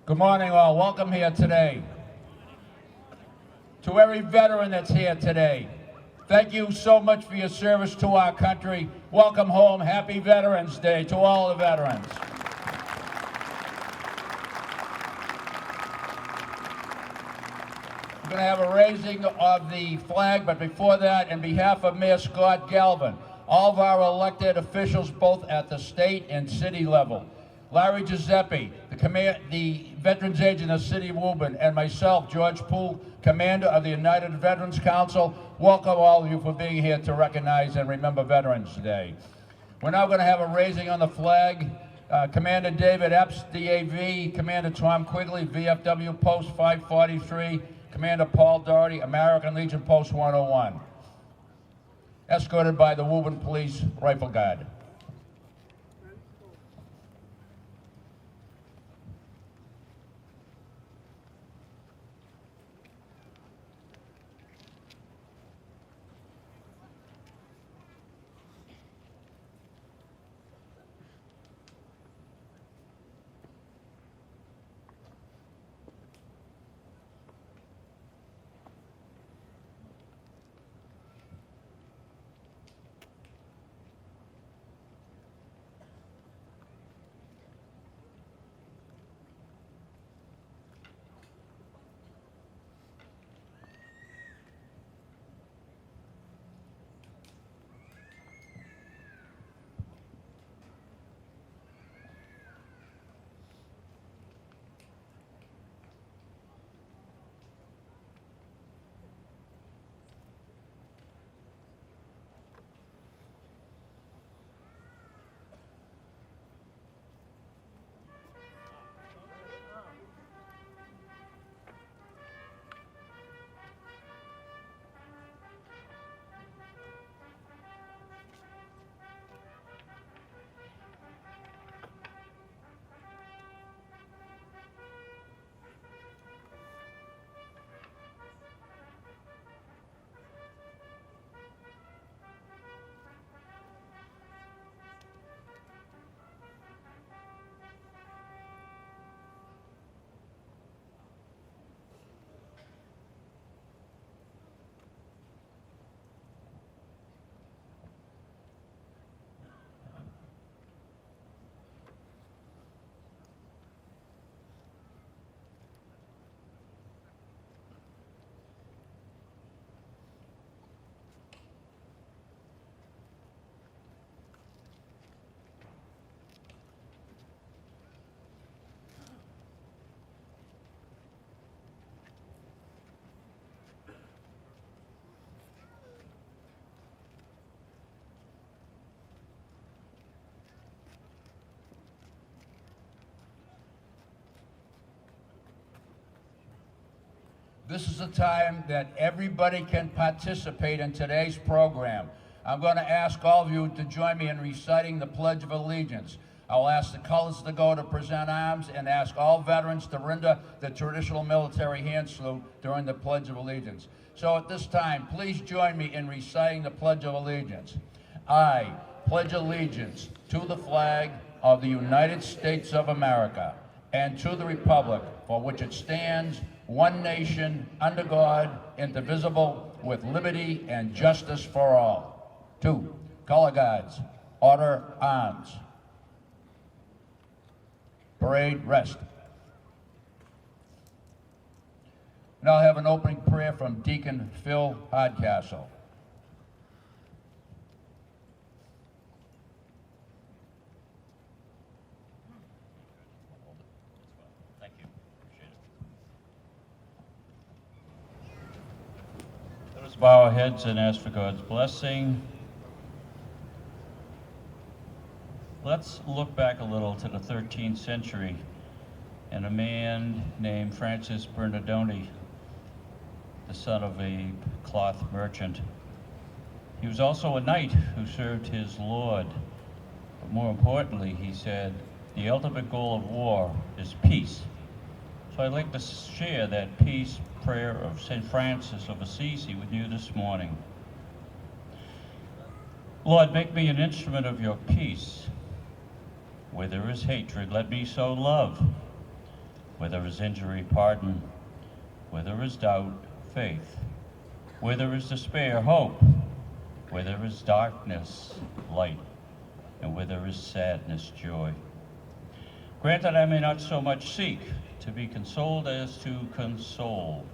Good morning, all. Welcome here today. To every veteran that's here today, thank you so much for your service to our country. Welcome home. Happy Veterans Day to all the veterans. We're going to have a raising of the flag, but before that, in behalf of Mayor Scott Galvan, all of our elected officials, both at the state and city level, Larry Giuseppe, the Veterans Agent of the City of Woburn, and myself, George Poole, Commander of the United Veterans Council, welcome all of you for being here to recognize and remember Veterans Day. We're now going to have a raising on the flag. Commander David Epps, DAV, Commander Tom Quigley, VFW Post 543, Commander Paul Doherty, American Legion Post 101. Escorted by the Woburn Police Rifle Guard. This is a time that everybody can participate in today's program. I'm going to ask all of you to join me in reciting the Pledge of Allegiance. I'll ask the colors to go to present arms and ask all veterans to render the traditional military hand salute during the Pledge of Allegiance. So at this time, please join me in reciting the Pledge of Allegiance. I pledge allegiance to the flag of the United States of America and to the republic for which it stands, one nation, under God, indivisible, with liberty and justice for all. 2, color guards, order arms. Parade, rest. Now I'll have an opening prayer from Deacon Phil Hardcastle. Bow our heads and ask for God's blessing. Let's look back a little to the 13th century and a man named Francis Bernardoni, the son of a cloth merchant. He was also a knight who served his Lord. But more importantly, he said, the ultimate goal of war is peace. So I'd like to share that peace prayer of St. Francis of Assisi with you this morning. Lord, make me an instrument of your peace. Where there is hatred, let me sow love. Where there is injury, pardon. Where there is doubt, faith. Where there is despair, hope. Where there is darkness, light. And where there is sadness, joy. Grant that I may not so much seek to be consoled as to console,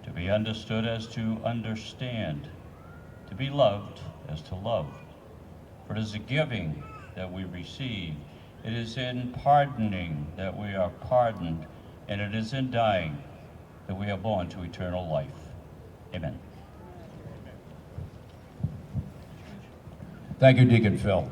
to be understood as to understand, to be loved as to love. For it is a giving that we receive. It is in pardoning that we are pardoned, and it is in dying that we are born to eternal life. Amen. Thank you, Deacon Phil.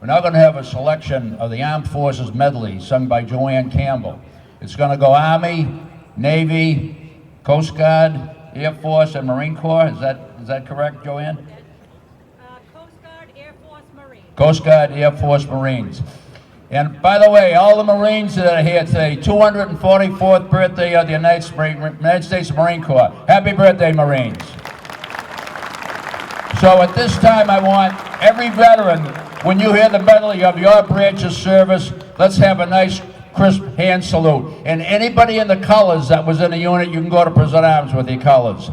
We're now going to have a selection of the Armed Forces Medley sung by Joanne Campbell. It's going to go Army, Navy, Coast Guard, Air Force, and Marine Corps. Is that correct, Joanne? Coast Guard, Air Force, Marines. Coast Guard, Air Force, Marines. And by the way, all the Marines that are here today, 244th birthday of the United States Marine Corps. Happy birthday, Marines. So at this time, I want every veteran, when you hear the medley of your branch of service, let's have a nice, crisp hand salute. And anybody in the colors that was in the unit, you can go to present arms with your colors.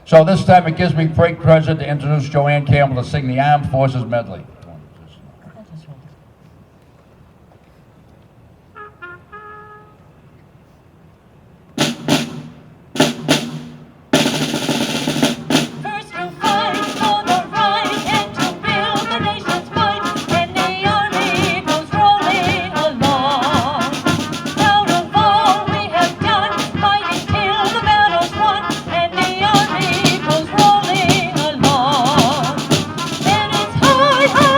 So this time, it gives me great pleasure to introduce Joanne Campbell to sing the Armed Forces Medley. Hi, hi.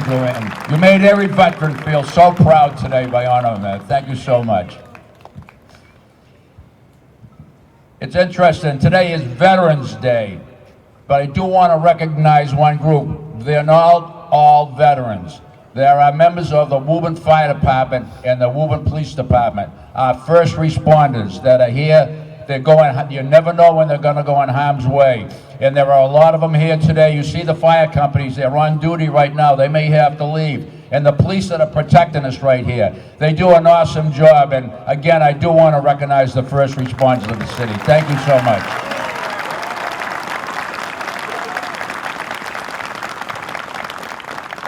Joanne. You made every veteran feel so proud today by honoring them. Thank you so much. It's interesting, today is Veterans Day, but I do want to recognize one group. They're not all veterans. There are members of the Woburn Fire Department and the Woburn Police Department, our first responders that are here. They're going, you never know when they're going to go in harm's way. And there are a lot of them here today. You see the fire companies, they're on duty right now. They may have to leave. And the police that are protecting us right here, they do an awesome job. And again, I do want to recognize the first responders of the city. Thank you so much.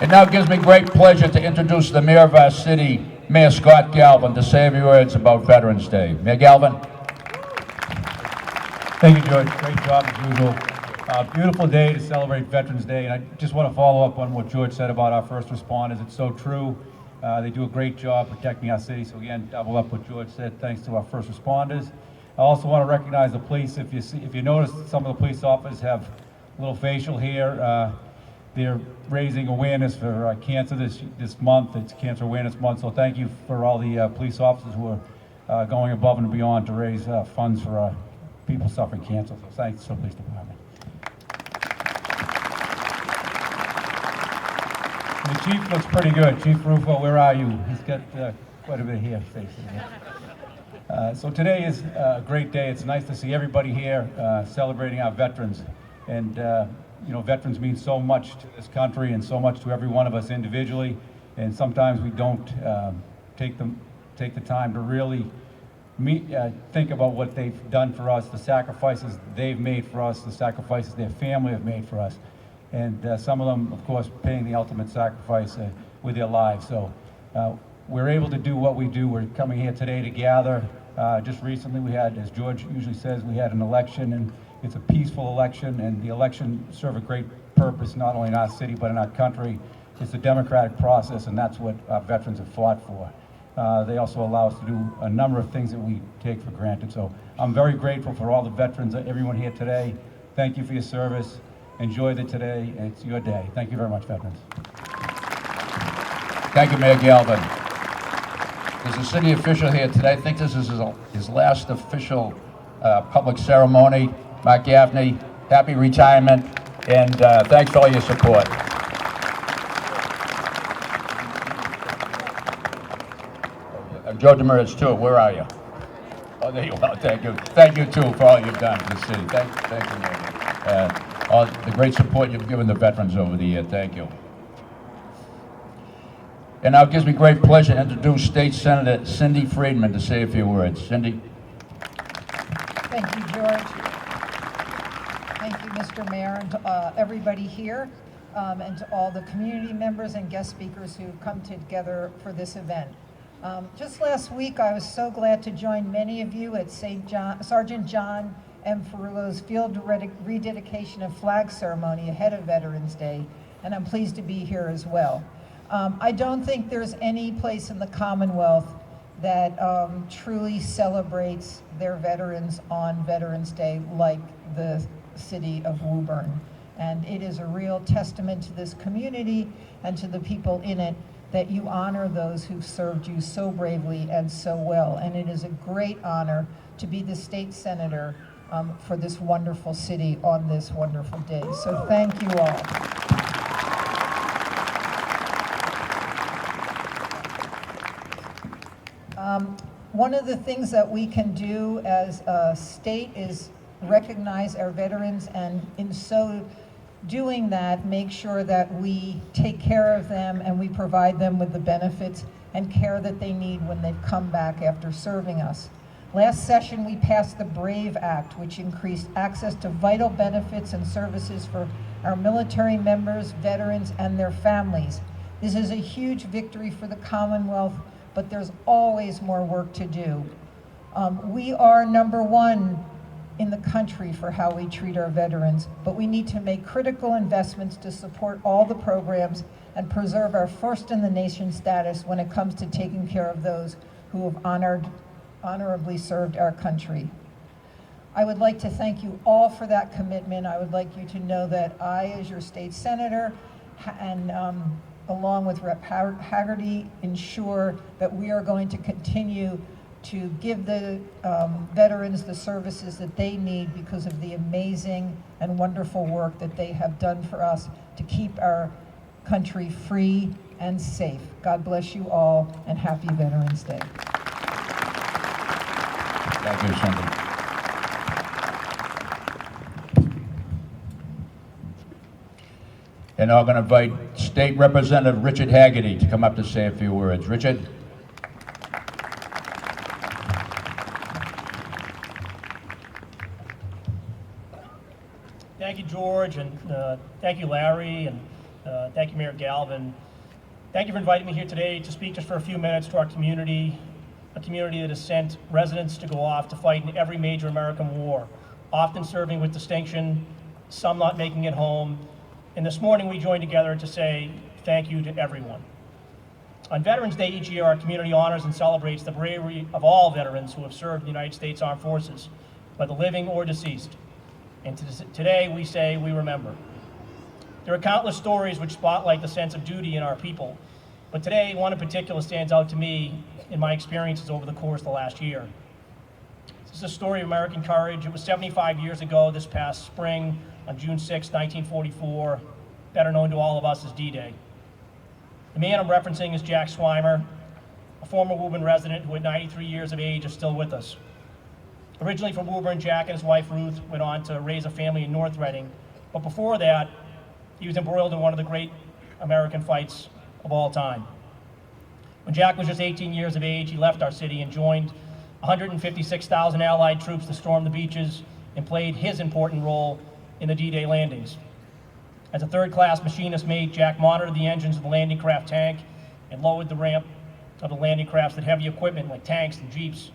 It now gives me great pleasure to introduce the mayor of our city, Mayor Scott Galvan, to say a few words about Veterans Day. Mayor Galvan. Thank you, George. Great job as usual. Beautiful day to celebrate Veterans Day, and I just want to follow up on what George said about our first responders. It's so true. They do a great job protecting our city. So again, double up what George said. Thanks to our first responders. I also want to recognize the police. If you notice, some of the police officers have a little facial hair. They're raising awareness for cancer this month. It's Cancer Awareness Month. So thank you for all the police officers who are going above and beyond to raise funds for people suffering cancer. So thanks to the police department. The chief looks pretty good. Chief Rufo, where are you? He's got quite a bit of hair facing. So today is a great day. It's nice to see everybody here celebrating our veterans. And you know, veterans mean so much to this country and so much to every one of us individually. And sometimes we don't take the time to really think about what they've done for us, the sacrifices they've made for us, the sacrifices their family have made for us. And some of them, of course, paying the ultimate sacrifice with their lives. So we're able to do what we do. We're coming here today to gather. Just recently we had, as George usually says, we had an election, and it's a peaceful election, and the election served a great purpose, not only in our city, but in our country. It's a democratic process, and that's what our veterans have fought for. They also allow us to do a number of things that we take for granted. So I'm very grateful for all the veterans, everyone here today. Thank you for your service. Enjoy the today. It's your day. Thank you very much, veterans. Thank you, Mayor Galvan. There's a city official here today. I think this is his last official public ceremony. Mark Gaffney, happy retirement, and thanks for all your support. Joe Demers, too. Where are you? Oh, there you are. Thank you. Thank you, too, for all you've done for the city. Thank you, Mayor. All the great support you've given the veterans over the year. Thank you. And now it gives me great pleasure to introduce State Senator Cindy Friedman to say a few words. Cindy. Thank you, George. Thank you, Mr. Mayor, and to everybody here, and to all the community members and guest speakers who come together for this event. Just last week, I was so glad to join many of you at Sergeant John M. Ferrullo's field rededication of flag ceremony ahead of Veterans Day, and I'm pleased to be here as well. I don't think there's any place in the Commonwealth that truly celebrates their veterans on Veterans Day like the city of Woburn. And it is a real testament to this community and to the people in it that you honor those who've served you so bravely and so well. And it is a great honor to be the state senator for this wonderful city on this wonderful day. So thank you all. One of the things that we can do as a state is recognize our veterans, and in so doing that, make sure that we take care of them and we provide them with the benefits and care that they need when they've come back after serving us. Last session, we passed the BRAVE Act, which increased access to vital benefits and services for our military members, veterans, and their families. This is a huge victory for the Commonwealth, but there's always more work to do. We are #1 in the country for how we treat our veterans, but we need to make critical investments to support all the programs and preserve our first in the nation status when it comes to taking care of those who have honorably served our country. I would like to thank you all for that commitment. I would like you to know that I, as your state senator, and along with Rep. Haggerty, ensure that we are going to continue to give the veterans the services that they need because of the amazing and wonderful work that they have done for us to keep our country free and safe. God bless you all, and happy Veterans Day. Thank you, Cindy. And now I'm going to invite State Representative Richard Haggerty to come up to say a few words. Richard? Thank you, George, and thank you, Larry, and thank you, Mayor Galvan. Thank you for inviting me here today to speak just for a few minutes to our community, a community that has sent residents to go off to fight in every major American war, often serving with distinction, some not making it home. And this morning we joined together to say thank you to everyone. On Veterans Day each year, our community honors and celebrates the bravery of all veterans who have served in the United States Armed Forces, whether living or deceased. And today we say we remember. There are countless stories which spotlight the sense of duty in our people, but today one in particular stands out to me in my experiences over the course of the last year. This is a story of American courage. It was 75 years ago this past spring on June 6, 1944, better known to all of us as D-Day. The man I'm referencing is Jack Swimer, a former Woburn resident who at 93 years of age is still with us. Originally from Woburn, Jack and his wife Ruth went on to raise a family in North Reading, but before that, he was embroiled in one of the great American fights of all time. When Jack was just 18 years of age, he left our city and joined 156,000 Allied troops to storm the beaches and played his important role in the D-Day landings. As a third-class machinist mate, Jack monitored the engines of the landing craft tank and lowered the ramp of the landing crafts that heavy equipment like tanks and jeeps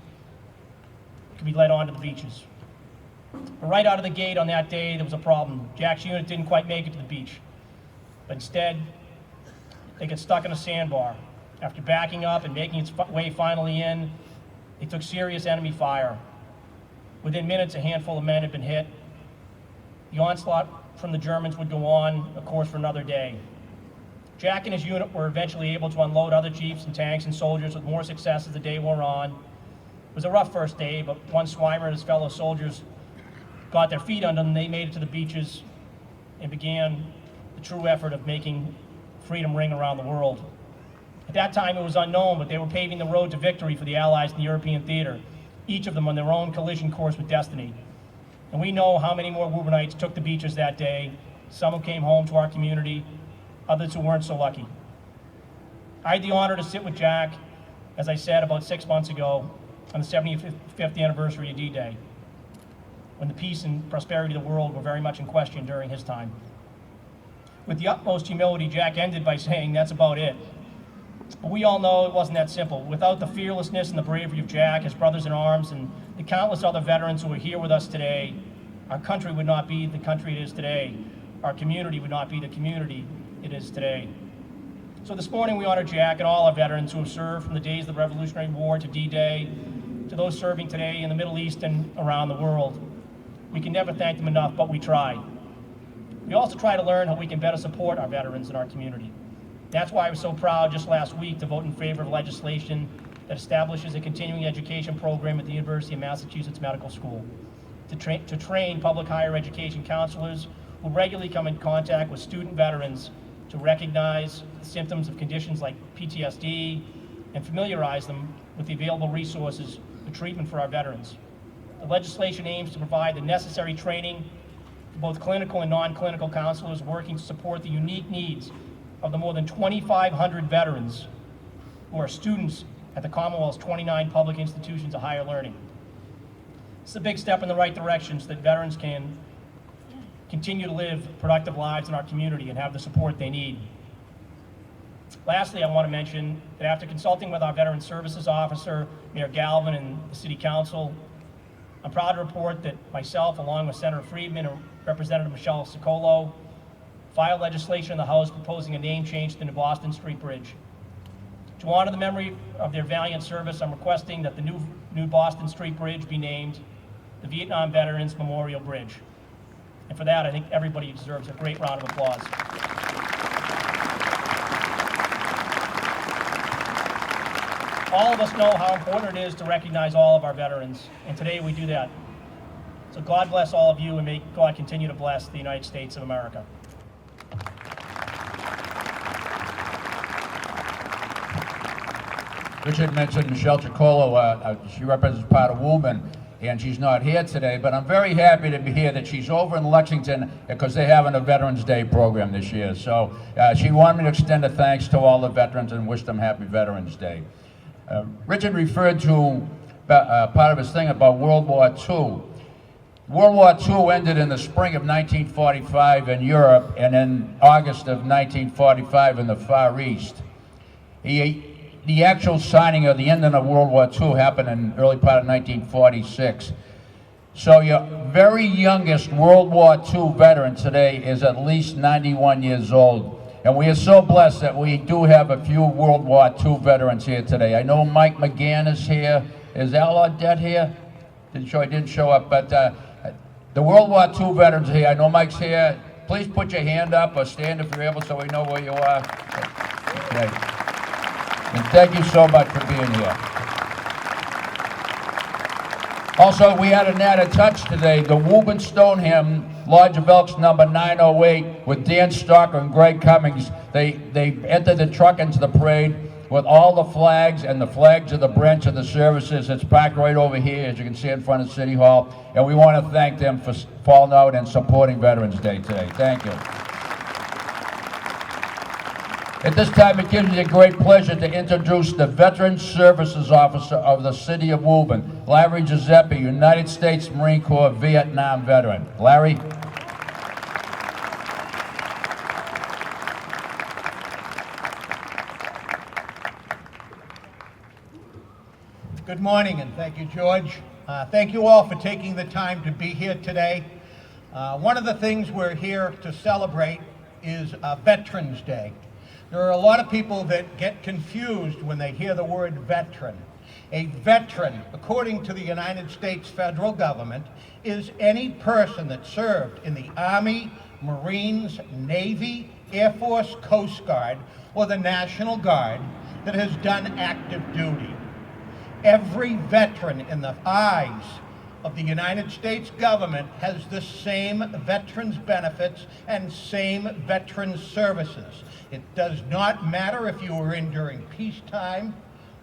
could be led onto the beaches. But right out of the gate on that day, there was a problem. Jack's unit didn't quite make it to the beach, but instead, they got stuck in a sandbar. After backing up and making its way finally in, they took serious enemy fire. Within minutes, a handful of men had been hit. The onslaught from the Germans would go on, of course, for another day. Jack and his unit were eventually able to unload other jeeps and tanks and soldiers with more success as the day wore on. It was a rough first day, but once Swimer and his fellow soldiers got their feet under them, they made it to the beaches and began the true effort of making freedom ring around the world. At that time, it was unknown, but they were paving the road to victory for the Allies in the European theater, each of them on their own collision course with destiny. And we know how many more Woburnites took the beaches that day, some who came home to our community, others who weren't so lucky. I had the honor to sit with Jack, as I said, about 6 months ago, on the 75th anniversary of D-Day, when the peace and prosperity of the world were very much in question during his time. With the utmost humility, Jack ended by saying, "That's about it." But we all know it wasn't that simple. Without the fearlessness and the bravery of Jack, his brothers in arms, and the countless other veterans who are here with us today, our country would not be the country it is today. Our community would not be the community it is today. So this morning we honor Jack and all our veterans who have served from the days of the Revolutionary War to D-Day, to those serving today in the Middle East and around the world. We can never thank them enough, but we try. We also try to learn how we can better support our veterans in our community. That's why I was so proud just last week to vote in favor of legislation that establishes a continuing education program at the University of Massachusetts Medical School to train public higher education counselors who regularly come in contact with student veterans to recognize the symptoms of conditions like PTSD and familiarize them with the available resources for treatment for our veterans. The legislation aims to provide the necessary training for both clinical and non-clinical counselors working to support the unique needs of the more than 2,500 veterans who are students at the Commonwealth's 29 public institutions of higher learning. It's a big step in the right direction so that veterans can continue to live productive lives in our community and have the support they need. Lastly, I want to mention that after consulting with our Veteran Services Officer, Mayor Galvan, and the City Council, I'm proud to report that myself, along with Senator Friedman and Representative Michelle Sicolo, filed legislation in the House proposing a name change to the New Boston Street Bridge. To honor the memory of their valiant service, I'm requesting that the New Boston Street Bridge be named the Vietnam Veterans Memorial Bridge. And for that, I think everybody deserves a great round of applause. all of us know how important it is to recognize all of our veterans, and today we do that. So God bless all of you, and may God continue to bless the United States of America. Richard mentioned Michelle Chicolo. She represents part of Woburn, and she's not here today, but I'm very happy to be here that she's over in Lexington because they're having a Veterans Day program this year. So she wanted me to extend a thanks to all the veterans and wish them happy Veterans Day. Richard referred to part of his thing about World War II. World War II ended in the spring of 1945 in Europe and in August of 1945 in the Far East. The actual signing of the ending of World War II happened in early part of 1946. So your very youngest World War II veteran today is at least 91 years old. And we are so blessed that we do have a few World War II veterans here today. I know Mike McGann is here. Is Al Audette here? He didn't show up, but the World War II veterans are here. I know Mike's here. Please put your hand up or stand if you're able so we know where you are. Okay. And thank you so much for being here. Also, we had an added touch today. The Woburn Stoneham Lodge of Elks number 908 with Dan Stalker and Greg Cummings. They entered the truck into the parade with all the flags and the flags of the branch of the services. It's parked right over here, as you can see in front of City Hall. And we want to thank them for falling out and supporting Veterans Day today. Thank you. At this time, it gives me a great pleasure to introduce the Veteran Services Officer of the City of Woburn, Larry Giuseppe, United States Marine Corps Vietnam veteran. Larry? Good morning, and thank you, George. Thank you all for taking the time to be here today. One of the things we're here to celebrate is Veterans Day. There are a lot of people that get confused when they hear the word veteran. A veteran, according to the United States federal government, is any person that served in the Army, Marines, Navy, Air Force, Coast Guard, or the National Guard that has done active duty. Every veteran in the eyes of the United States government has the same veterans benefits and same veterans services. It does not matter if you were in during peacetime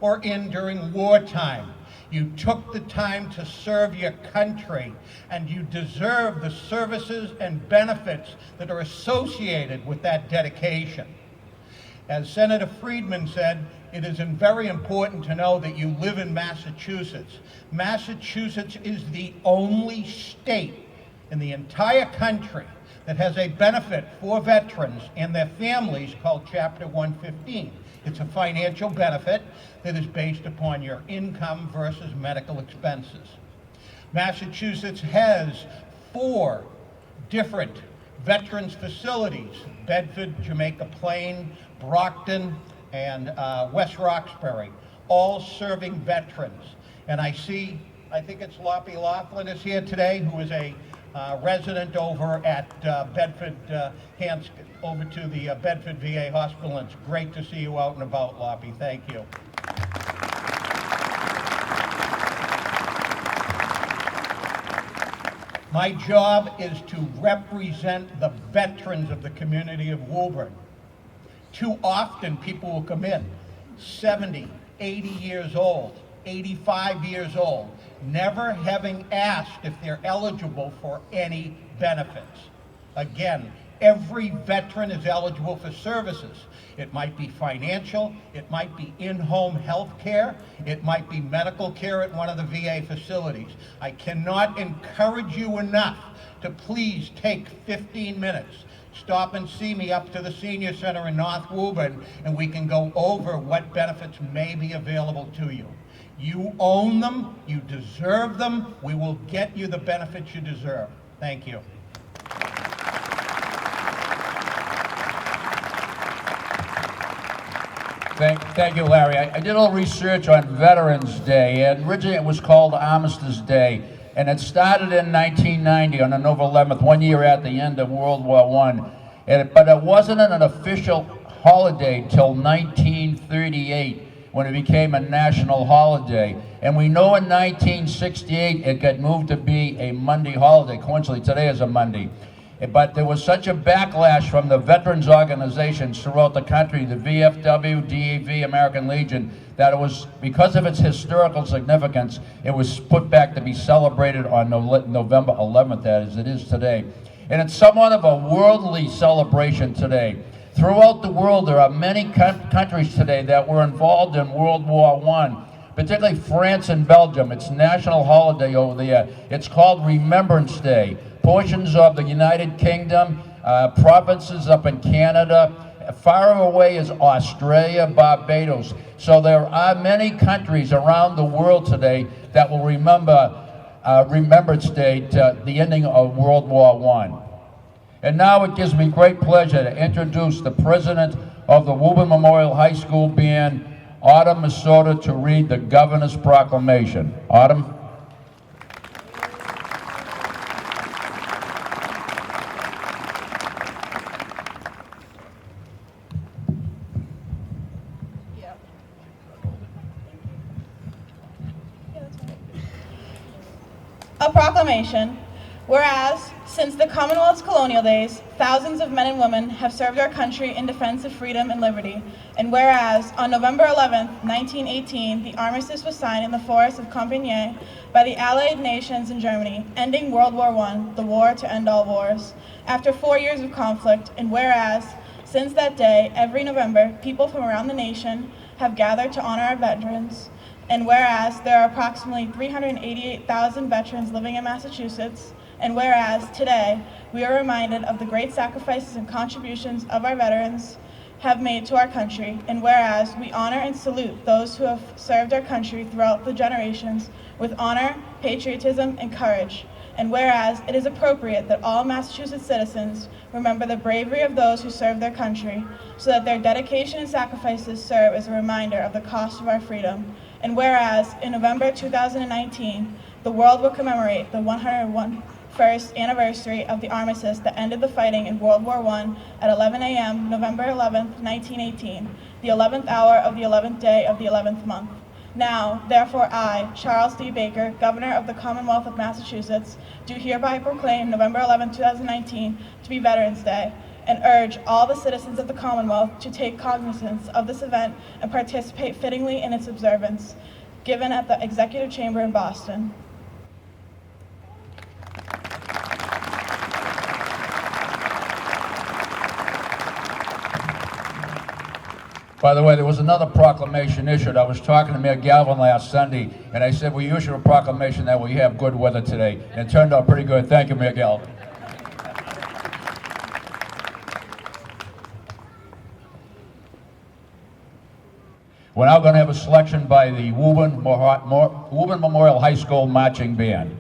or in during wartime. You took the time to serve your country, and you deserve the services and benefits that are associated with that dedication. As Senator Friedman said, it is very important to know that you live in Massachusetts. Massachusetts is the only state in the entire country that has a benefit for veterans and their families called Chapter 115. It's a financial benefit that is based upon your income versus medical expenses. Massachusetts has 4 different veterans facilities: Bedford, Jamaica Plain, Brockton, and West Roxbury, all serving veterans. And I think it's Loppy Laughlin is here today, who is a resident over at Bedford, over to the Bedford VA Hospital. And it's great to see you out and about, Loppy. Thank you. My job is to represent the veterans of the community of Woburn. Too often people will come in 70, 80 years old, 85 years old, never having asked if they're eligible for any benefits. Again, every veteran is eligible for services. It might be financial, it might be in-home health care, it might be medical care at one of the VA facilities. I cannot encourage you enough to please take 15 minutes. Stop and see me up to the Senior Center in North Woburn, and we can go over what benefits may be available to you. You own them, you deserve them, we will get you the benefits you deserve. Thank you. Thank you, Larry. I did a little research on Veterans Day, and originally it was called Armistice Day, and it started in 1990 on November 11th, 1 year at the end of World War I. But it wasn't an official holiday till 1938, when it became a national holiday. And we know in 1968 it got moved to be a Monday holiday. Coincidentally, today is a Monday. But there was such a backlash from the veterans organizations throughout the country, the VFW, DAV, American Legion, that it was, because of its historical significance, it was put back to be celebrated on November 11th, as it is today. And it's somewhat of a worldly celebration today. Throughout the world, there are many countries today that were involved in World War I, particularly France and Belgium. It's national holiday over there. It's called Remembrance Day. Portions of the United Kingdom, provinces up in Canada, far away is Australia, Barbados. So there are many countries around the world today that will remember Remembrance Day to the ending of World War I. And now it gives me great pleasure to introduce the president of the Woburn Memorial High School Band, Autumn Masota, to read the Governor's Proclamation. Autumn? A proclamation. Whereas, since the Commonwealth's colonial days, thousands of men and women have served our country in defense of freedom and liberty. And whereas, on November 11, 1918, the armistice was signed in the forest of Compiègne by the Allied nations in Germany, ending World War I, the war to end all wars, after 4 years of conflict. And whereas, since that day, every November, people from around the nation have gathered to honor our veterans. And whereas, there are approximately 388,000 veterans living in Massachusetts. And whereas, today, we are reminded of the great sacrifices and contributions of our veterans have made to our country. And whereas, we honor and salute those who have served our country throughout the generations with honor, patriotism, and courage. And whereas, it is appropriate that all Massachusetts citizens remember the bravery of those who served their country, so that their dedication and sacrifices serve as a reminder of the cost of our freedom. And whereas, in November 2019, the world will commemorate the 101st anniversary of the armistice that ended the fighting in World War I at 11 a.m., November 11th, 1918, the 11th hour of the 11th day of the 11th month. Now, therefore, I, Charles D. Baker, Governor of the Commonwealth of Massachusetts, do hereby proclaim November 11, 2019 to be Veterans Day, and urge all the citizens of the Commonwealth to take cognizance of this event and participate fittingly in its observance, given at the Executive Chamber in Boston. By the way, there was another proclamation issued. I was talking to Mayor Galvan last Sunday, and I said, we issued a proclamation that we have good weather today. And it turned out pretty good. Thank you, Mayor Galvan. We're now going to have a selection by the Woburn Memorial High School Marching Band.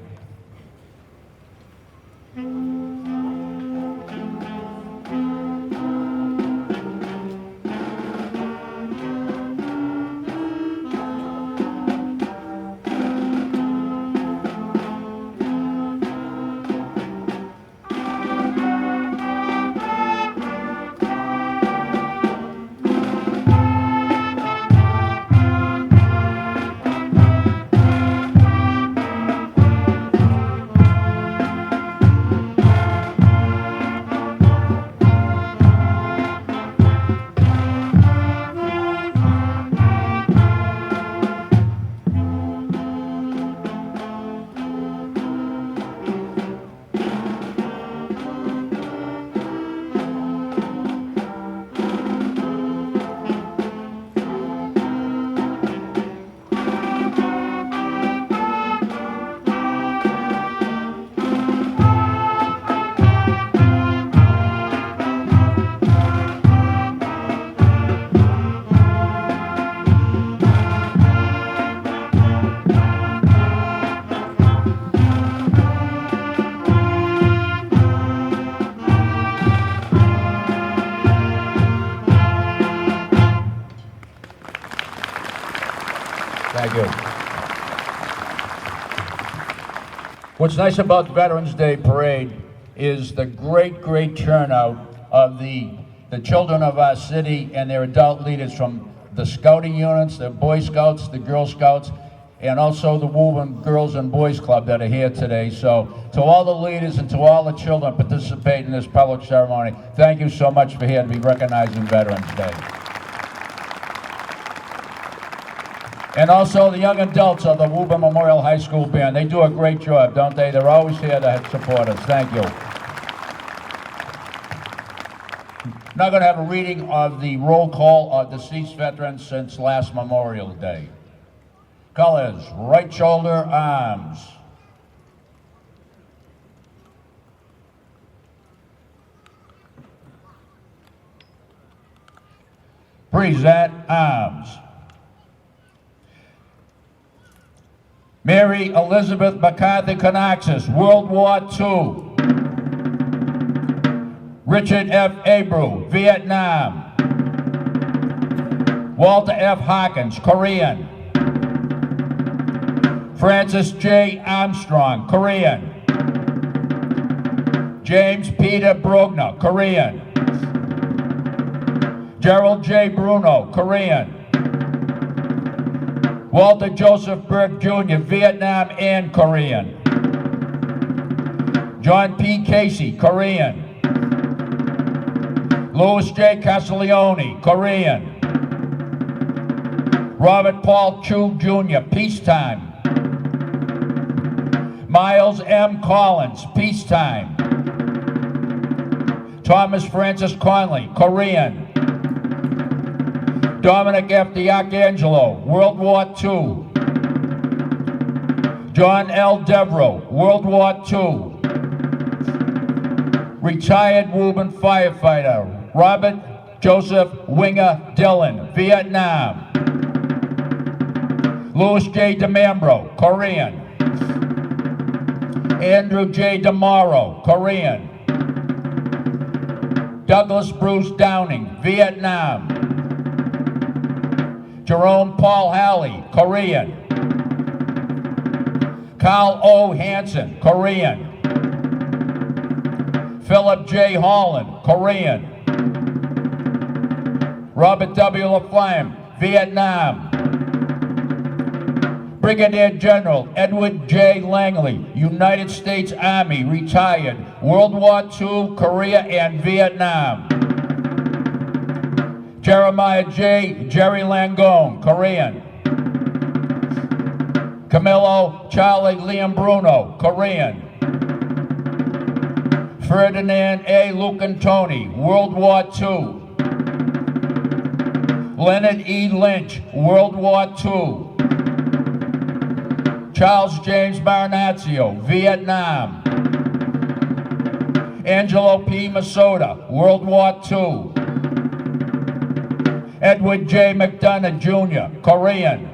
Thank you. What's nice about Veterans Day Parade is the great turnout of the children of our city and their adult leaders from the scouting units, the Boy Scouts, the Girl Scouts, and also the Woburn Girls and Boys Club that are here today. So to all the leaders and to all the children participating in this public ceremony, thank you so much for here to be recognizing Veterans Day. And also the young adults of the Woburn Memorial High School Band. They do a great job, don't they? They're always here to support us. Thank you. Now going to have a reading of the roll call of deceased veterans since last Memorial Day. Colors, right shoulder, arms. Present, arms. Mary Elizabeth McCarthy Canaxis, World War II. Richard F. Abreu, Vietnam. Walter F. Hawkins, Korean. Francis J. Armstrong, Korean. James Peter Brogna, Korean. Gerald J. Bruno, Korean. Walter Joseph Burke Jr., Vietnam and Korean. John P. Casey, Korean. Louis J. Castiglione, Korean. Robert Paul Chu Jr., peacetime. Miles M. Collins, peacetime. Thomas Francis Conley, Korean. Dominic F. D'Arcangelo, World War II. John L. Devereaux, World War II. Retired Woburn firefighter, Robert Joseph Winger Dillon, Vietnam. Louis J. DeMambro, Korean. Andrew J. DeMauro, Korean. Douglas Bruce Downing, Vietnam. Jerome Paul Halley, Korean. Carl O. Hansen, Korean. Philip J. Holland, Korean. Robert W. LaFlamme, Vietnam. Brigadier General Edward J. Langley, United States Army, retired, World War II, Korea, and Vietnam. Jeremiah J. Jerry Langone, Korean. Camillo Charlie Liam Bruno, Korean. Ferdinand A. Lucantoni, World War II. Leonard E. Lynch, World War II. Charles James Marinaccio, Vietnam. Angelo P. Masoda, World War II. Edward J. McDonough Jr., Korean.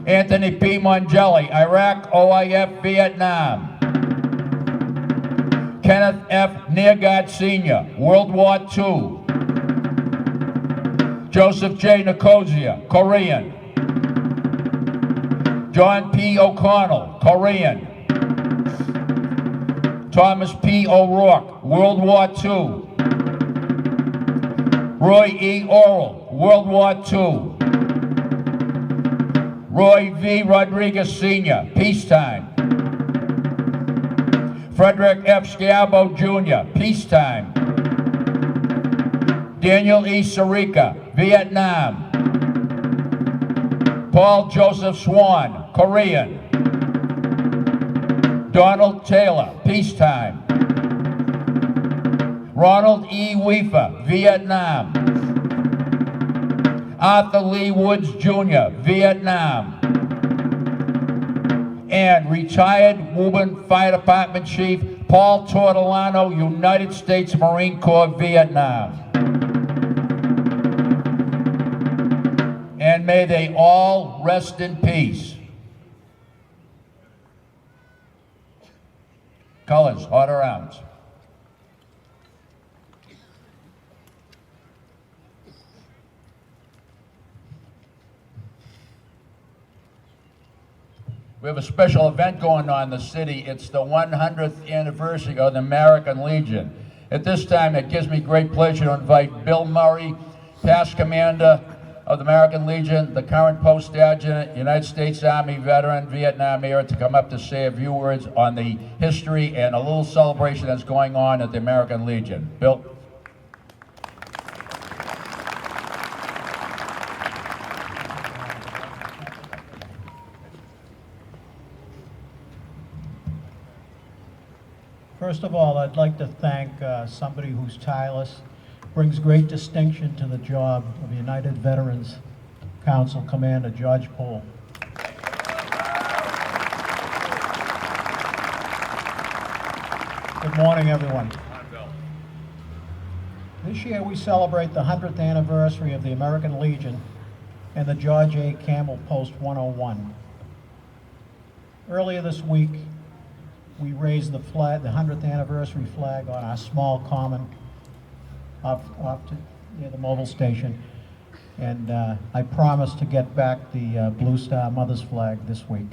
Anthony P. Mongelli, Iraq, OIF, Vietnam. Kenneth F. Neergard Sr., World War II. Joseph J. Nicosia, Korean. John P. O'Connell, Korean. Thomas P. O'Rourke, World War II. Roy E. Orrell, World War II. Roy V. Rodriguez Sr., peacetime. Frederick F. Schiavo Jr., peacetime. Daniel E. Sirica, Vietnam. Paul Joseph Swan, Korean. Donald Taylor, peacetime. Ronald E. Weaver, Vietnam. Arthur Lee Woods Jr., Vietnam. And retired Woburn Fire Department Chief Paul Tortolano, United States Marine Corps, Vietnam. And may they all rest in peace. Colors, order arms. We have a special event going on in the city. It's the 100th anniversary of the American Legion. At this time, it gives me great pleasure to invite Bill Murray, past commander of the American Legion, the current post adjutant, United States Army veteran, Vietnam era, to come up to say a few words on the history and a little celebration that's going on at the American Legion. Bill? First of all, I'd like to thank somebody who's tireless, brings great distinction to the job of United Veterans Council Commander George Poole. Good morning, everyone. This year we celebrate the 100th anniversary of the American Legion and the George A. Campbell Post 101. Earlier this week, we raised the flag, the 100th anniversary flag, on our small common near the mobile station. And I promised to get back the Blue Star Mother's flag this week.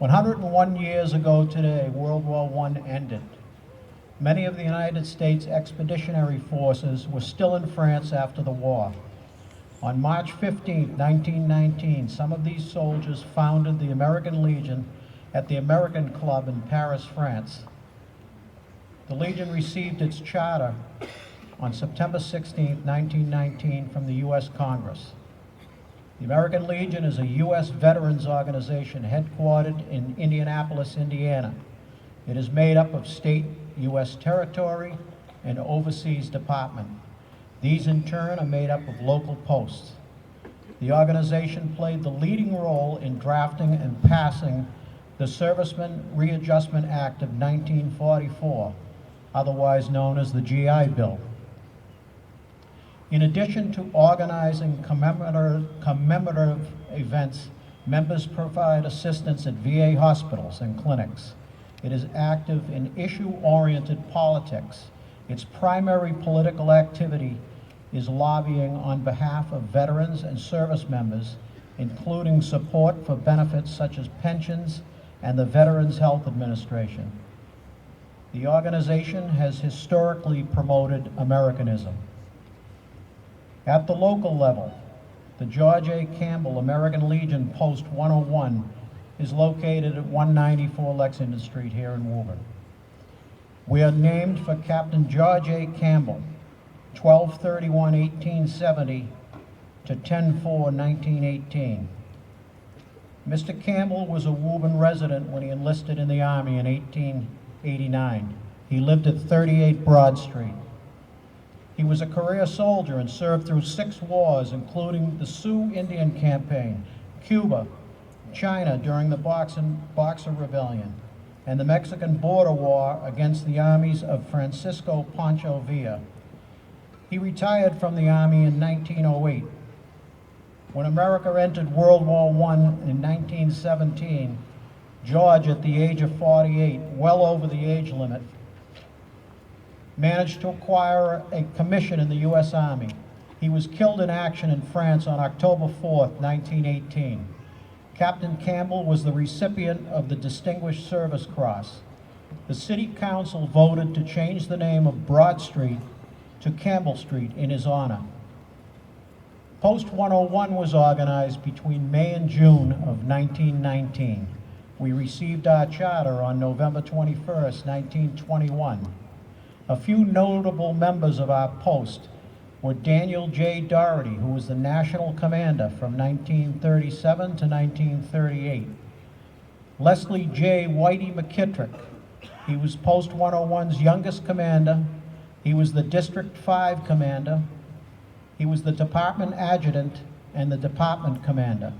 101 years ago today, World War I ended. Many of the United States Expeditionary Forces were still in France after the war. On March 15, 1919, some of these soldiers founded the American Legion at the American Club in Paris, France. The Legion received its charter on September 16, 1919, from the U.S. Congress. The American Legion is a U.S. veterans organization headquartered in Indianapolis, Indiana. It is made up of state, U.S. territory, and overseas department. These in turn are made up of local posts. The organization played the leading role in drafting and passing the Servicemen Readjustment Act of 1944, otherwise known as the GI Bill. In addition to organizing commemorative events, members provide assistance at VA hospitals and clinics. It is active in issue-oriented politics. Its primary political activity is lobbying on behalf of veterans and service members, including support for benefits such as pensions and the Veterans Health Administration. The organization has historically promoted Americanism. At the local level, the George A. Campbell American Legion Post 101 is located at 194 Lexington Street here in Woburn. We are named for Captain George A. Campbell, 12/31/1870 to 10/4/1918. Mr. Campbell was a Woburn resident when he enlisted in the Army in 1889. He lived at 38 Broad Street. He was a career soldier and served through 6 wars, including the Sioux Indian Campaign, Cuba, China during the Boxer Rebellion, and the Mexican Border War against the armies of Francisco Pancho Villa. He retired from the Army in 1908. When America entered World War I in 1917, George, at the age of 48, well over the age limit, managed to acquire a commission in the U.S. Army. He was killed in action in France on October 4th, 1918. Captain Campbell was the recipient of the Distinguished Service Cross. The City Council voted to change the name of Broad Street to Campbell Street in his honor. Post 101 was organized between May and June of 1919. We received our charter on November 21st, 1921. A few notable members of our post were Daniel J. Doherty, who was the national commander from 1937 to 1938. Leslie J. Whitey McKittrick, he was Post 101's youngest commander. He was the District 5 commander. He was the department adjutant and the department commander.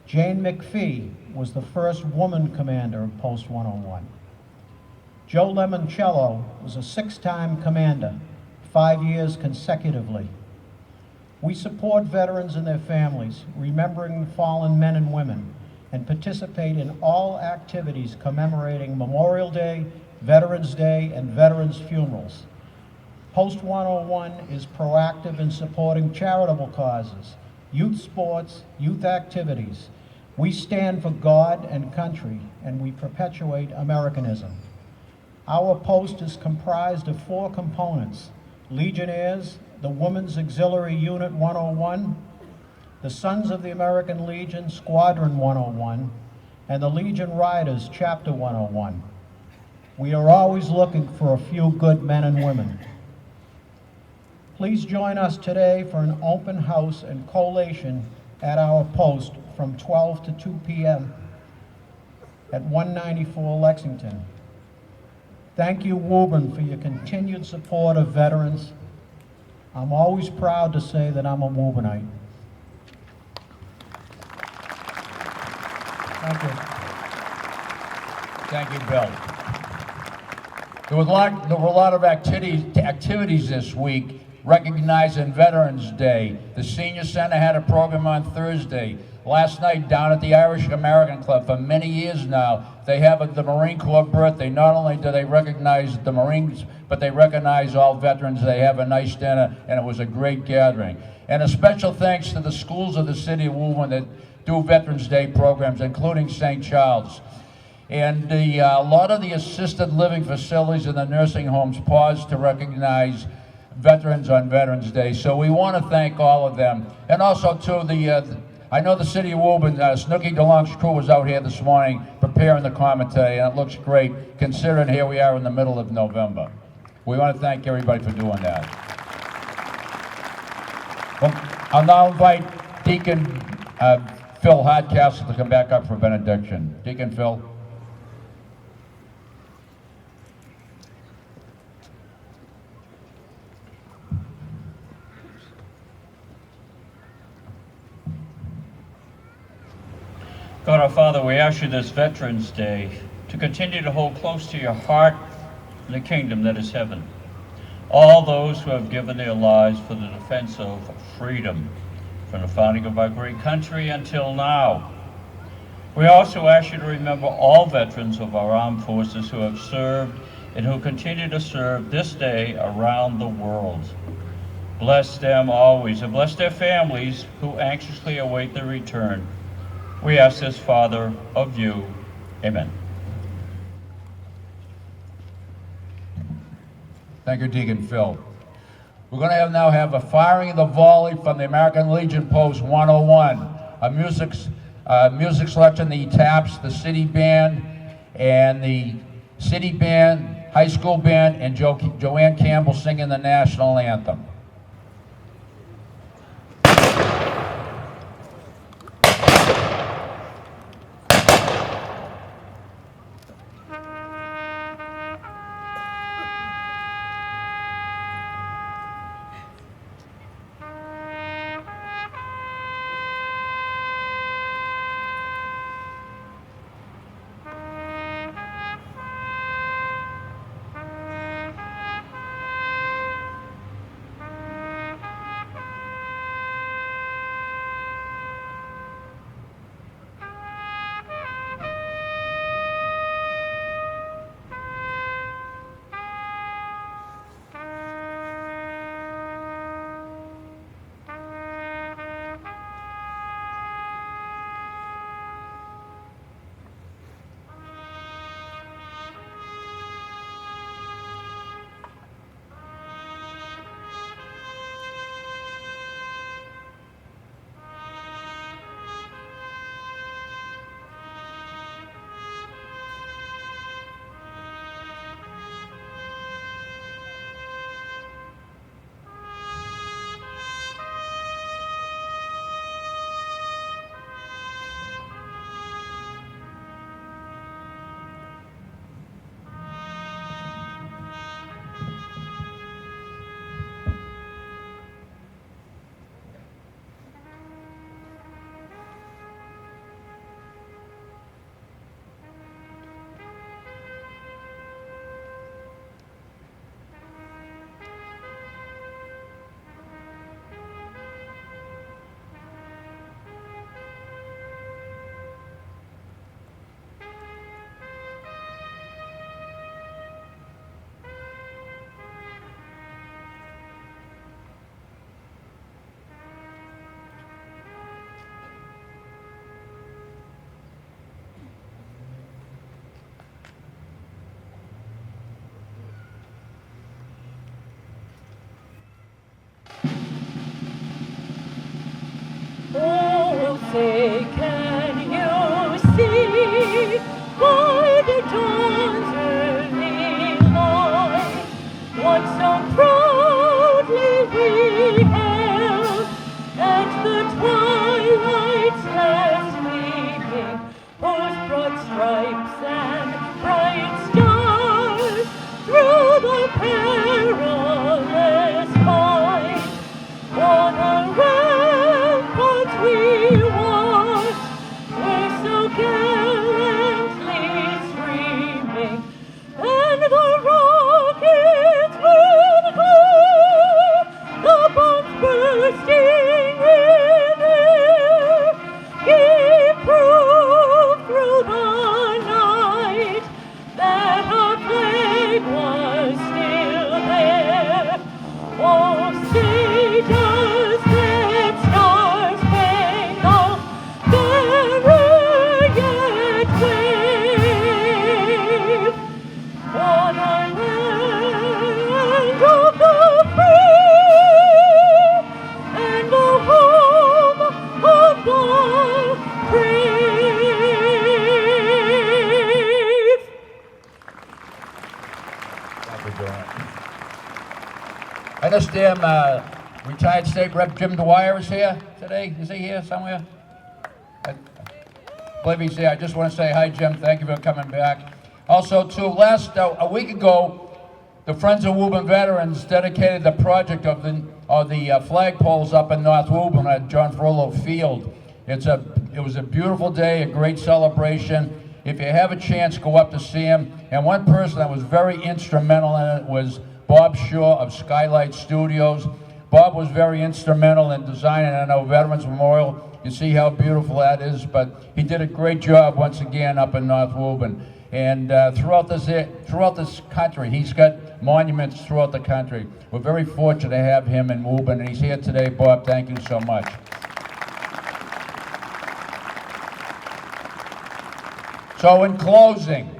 Jane McPhee was the first woman commander of Post 101. Joe Lemoncello was a 6-time commander, 5 years consecutively. We support veterans and their families, remembering fallen men and women, and participate in all activities commemorating Memorial Day, Veterans Day, and veterans' funerals. Post 101 is proactive in supporting charitable causes, youth sports, youth activities. We stand for God and country, and we perpetuate Americanism. Our post is comprised of 4 components: Legionnaires, the Women's Auxiliary Unit 101, the Sons of the American Legion Squadron 101, and the Legion Riders Chapter 101. We are always looking for a few good men and women. Please join us today for an open house and collation at our post from 12 to 2 p.m. at 194 Lexington. Thank you, Woburn, for your continued support of veterans. I'm always proud to say that I'm a Woburnite. Thank you. Thank you, Bill. There were a lot of activities this week recognizing Veterans Day. The Senior Center had a program on Thursday. Last night down at the Irish American Club, for many years now, they have the Marine Corps birthday. Not only do they recognize the Marines, but they recognize all veterans. They have a nice dinner, and it was a great gathering. And a special thanks to the schools of the city of Woburn that do Veterans Day programs, including St. Charles. And a lot of the assisted living facilities and the nursing homes paused to recognize veterans on Veterans Day. So we want to thank all of them. And also, too, I know the city of Woburn, Snooky DeLong's crew was out here this morning preparing the commentary, and it looks great, considering here we are in the middle of November. We want to thank everybody for doing that. Well, I'll now invite Deacon Phil Hardcastle to come back up for benediction. Deacon Phil. God our Father, we ask you this Veterans Day to continue to hold close to your heart the kingdom that is heaven. All those who have given their lives for the defense of freedom from the founding of our great country until now. We also ask you to remember all veterans of our armed forces who have served and who continue to serve this day around the world. Bless them always and bless their families who anxiously await their return. We ask this, Father, of you. Amen. Thank you, Deacon Phil. We're going to now have a firing of the volley from the American Legion Post 101. A music selection, the Taps, the City Band, and the City Band, High School Band, and Joanne Campbell singing the national anthem. say, can you see by the dawn's early light what so proudly we held at the twilight's last gleaming, whose broad stripes and bright stars through the perilous fight o'er the ramparts we watched were so gallantly streaming, and the rockets would go, the bombs bursting in air, gave proof through the night that our flag was still there. Oh, say does that star-spangled banner yet wave o'er the land of the free and the home of the brave? Thank you, Joanne. I understand retired State Rep Jim Dwyer is here today. Is he here somewhere? I believe he's here. I just want to say hi, Jim. Thank you for coming back. Also, too, a week ago, the Friends of Woburn Veterans dedicated the project of the flagpoles up in North Woburn at John Ferrolo Field. It was a beautiful day, a great celebration. If you have a chance, go up to see him. And one person that was very instrumental in it was Bob Shaw of Skylight Studios. Bob was very instrumental in designing our Veterans Memorial. You see how beautiful that is, but he did a great job once again up in North Woburn. And throughout this country, he's got monuments throughout the country. We're very fortunate to have him in Woburn, and he's here today. Bob, thank you so much. So in closing,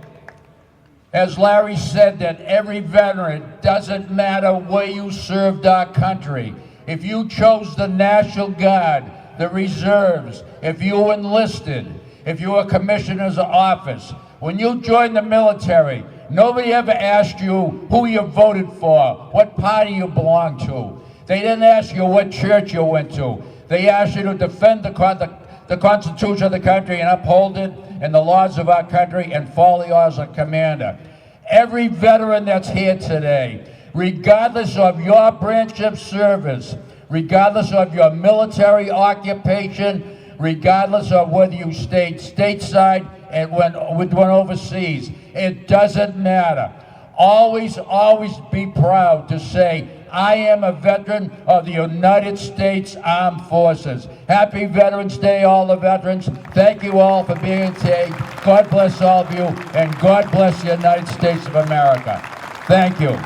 as Larry said, that every veteran, doesn't matter where you served our country, if you chose the National Guard, the reserves, if you enlisted, if you were commissioner's office, when you joined the military, nobody ever asked you who you voted for, what party you belonged to. They didn't ask you what church you went to. They asked you to defend the Constitution of the country and uphold it and the laws of our country and follow the orders of commander. Every veteran that's here today, regardless of your branch of service, regardless of your military occupation, regardless of whether you stayed stateside and went overseas, it doesn't matter. Always, always be proud to say, I am a veteran of the United States Armed Forces. Happy Veterans Day, all the veterans. Thank you all for being here today. God bless all of you, and God bless the United States of America. Thank you.